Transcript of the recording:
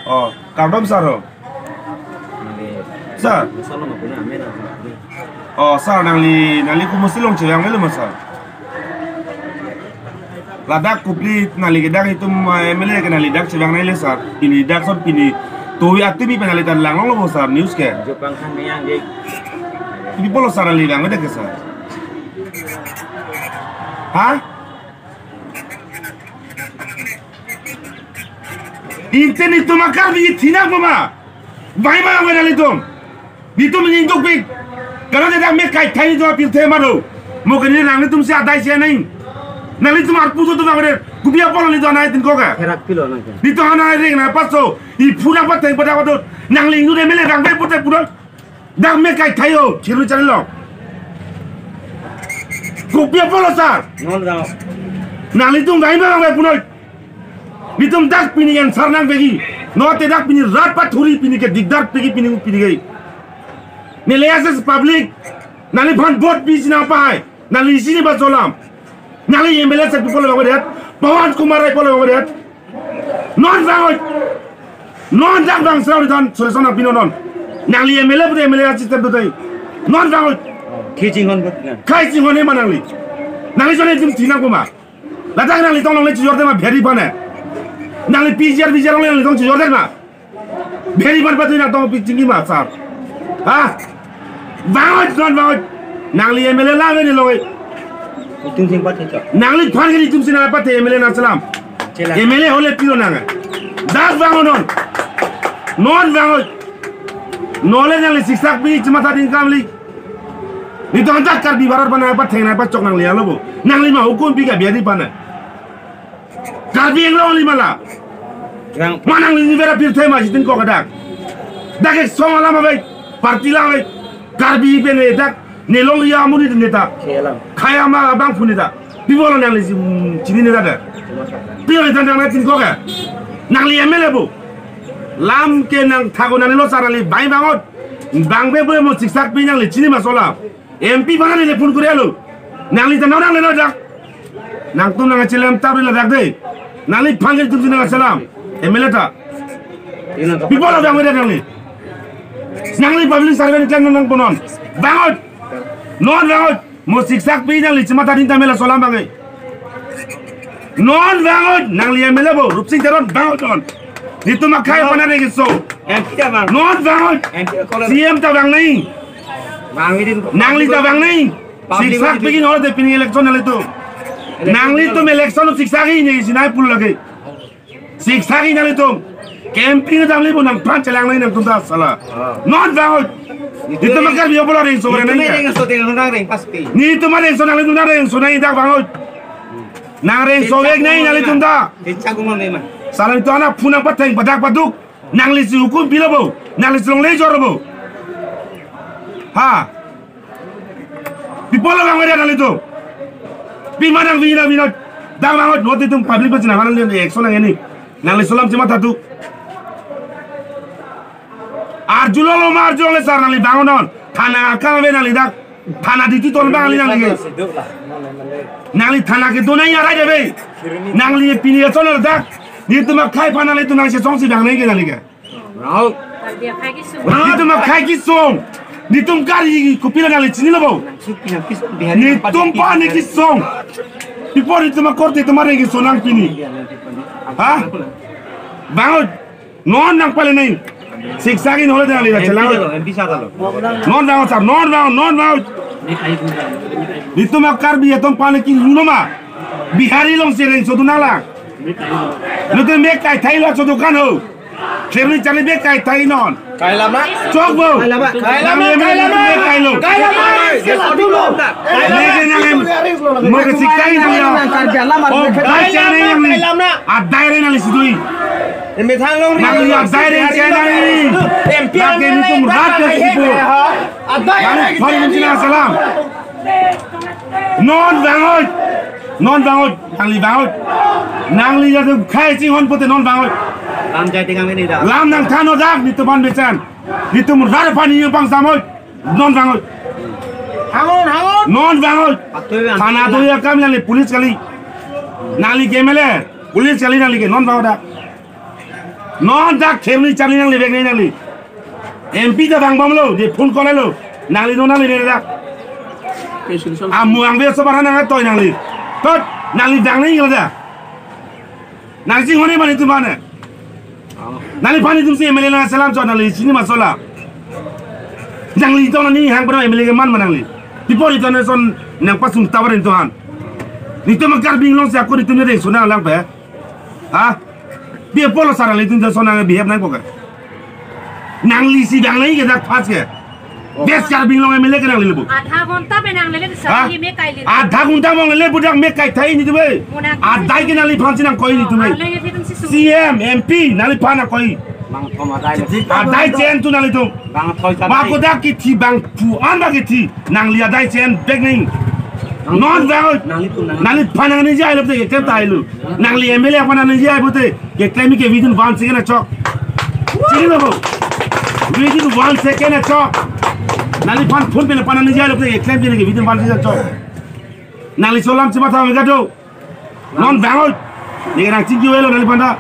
Oh, kardom saro. Sir. Oh, sir nangli kumusilong cewang melu masa. Ladak kupli nali gedak itu MLA ke nali dak cewang nali sir. Ini dak sor pini. Tuwi aktivi penalitan langong lo sir news ke. Jepang kan yang je. Ini polo sir nali dang ada ke sir. Hah? Inten itu makar bi tina mama. Baik mana mana litum. Bitum nyingkuk pik. Kalau tidak mek kai thai itu apil thai maru. Mungkin ini nang litum si adai si naing. Nang litum arpu tu mangre. Kubiya polo litum anai tin koka. Kerak pilo nang. Litum anai ring na paso. I pura pateng pada waktu. Nang lingu de mele rang bai putai pura. Dak mek kai thai o. Ciru cari lo. Kubiya polo sar. Nol dah. Nang litum gai mana bai punoi. Litum dak pini yang sarnang begi. No te dak pini rapat thuri pini ke digdar pegi pini gai. Nilainya public, nali fan vote bis na pakai, nali sini basolam, nali MLA set people bawa Pawan Kumar people bawa non bang serau diton solution apino non, nali MLA pun MLA system tu tay, non bang kai cingon ni mana nali soalnya tim tina kuma, latang nali tolong leci jordan mah beri pana, nali pijar orang leci tolong jordan mah, beri pana patu nak tolong picinggi mah sar, ah. Bangot non bangot nangli MLA lah ni loy Itum sing pat cok nangli phan ke itum sing apa te MLA na salam MLA hole pilo nanga dak bangot non bangot nole nangli siksak bi cuma tadi kamli ni to antak kar bi barar bana apa theng na apa cok nangli alo bo nangli ma hukum bi ka biari bana kar bi nglo li mala yang manang ni vera pil thema jitin ko kadak dak ek song ala ma bai parti la bai Karbi bene dak nelong ya muni neta kaya ma bang punita bibolo nang lisi cini neta da piyo itu nang natin ko ka nang li MLA bu lam ke nang thago nang lo sarali bai bangot bang be bo mo siksak pi nang li cini masola MP bana ni phone kure alo nang li tanau nang le dak nang tu nang chilam tabri la dak de nang li phangel tu nang salam MLA ta bibolo bang be nang li nangli public servant kan nang ponon bangot non bangot mo siksak pi nang li cuma tadi tamela solam bangai non bangot nang li MLA bo rupsing teron bangot non itu makai pana de giso non bangot CM ta bang nai nang li ta bang nai siksak pi no de pin election itu nang li tum election siksak hi ni sinai pul lage siksak hi nang li tum camping jam li nang pan celang nai nang tunda sala non bangot itu makar biar bola ring sobre nai ni itu mah ring so nang li tunda ring so nai dak bangot nang ring so ek nai nang li tunda sala itu anak punang pateng badak baduk nang li si hukum bila bo nang li long le jor bo ha pipola bang ada nang li tu pi manang vina dak bangot not itu public ba cina nang li action nang ini nang li solam cuma satu Arjulo marjulo sar nali bangonon thana ka be nali dak thana diti ton bangali nali thana ke donai ara debe nangli pini chonal dak ni tuma khai panali tu nang se song si bang nei ke nali ke rao ni tuma khai ki song ni tum kari kupila nali chini lobo ni tum pa ni ki song ipor tuma korte tuma re ki sonang pini ha bangot non nang pale nei siksa ki nole nali da chalang non bangot sar non bangot ni tuma kar bi tom pane ki lunoma bihari long se ren sodunala nutu me kai thai lo sodukan ho Kherni chale be kai thai non kai lama chok bo kai lama kai lo lege nang mo ke sikai nang yo kai chane yang ni adai re nang sidui embe thang long ni adai re chane ni MP ni tum rat ke sipo adai phone ni salam non bangot nang li jatuh khai sing hon pote non bangot lam jai tingang ini dah lam nang thano dak ni tu ban becan ni tu murhar pani yang bang samoi non bangot non bangot thana tu ya kam nang li police kali nang li kemele police kali nang li ke non bangot dak non dak themni chani nang le bek nei nang li MP ta bang bom lo de phone call lo nang li no nang li ne dak amuang be sabar nang toy nang li tot nang li dang nei ngala nang sing hone mani tu mana nang li pani tum se MLA na salam cho nang li sini masola nang li to ni hang pro MLA ke man manang li people itu ne son nang pasung tawarin tuhan itu makar binglong se aku itu ne re suna lang pe ha dia polo sarang itu dah sonang behave naik pokai nang li si dang naik ke dak pas ke bes kar binglong MLA ke nang li lebu आधा घंटा में नांग ले सही में काई ले आधा घंटा में ले बुdak me kai thai ni tu be आधा के nang li phan sin nang koi ni tu be CM MP nang li phan na koi bang thom adai le आधा chen tu nang li tu bang thoi sa ba ko dak ki thi bang pu an ba ki thi nang li adai chen bek ning non vào nang li phan nang ni jai le te ke tai lu nang li MLA phan nang ni jai bu te ke claim ke within 1 second na chok chini lo within 1 second na chok nang li phan phone pe na phan nang ni jai le te ke claim ke within 1 second chok nang li solam chima tha me ga do non vào ni nang ching ki welo nang li phan da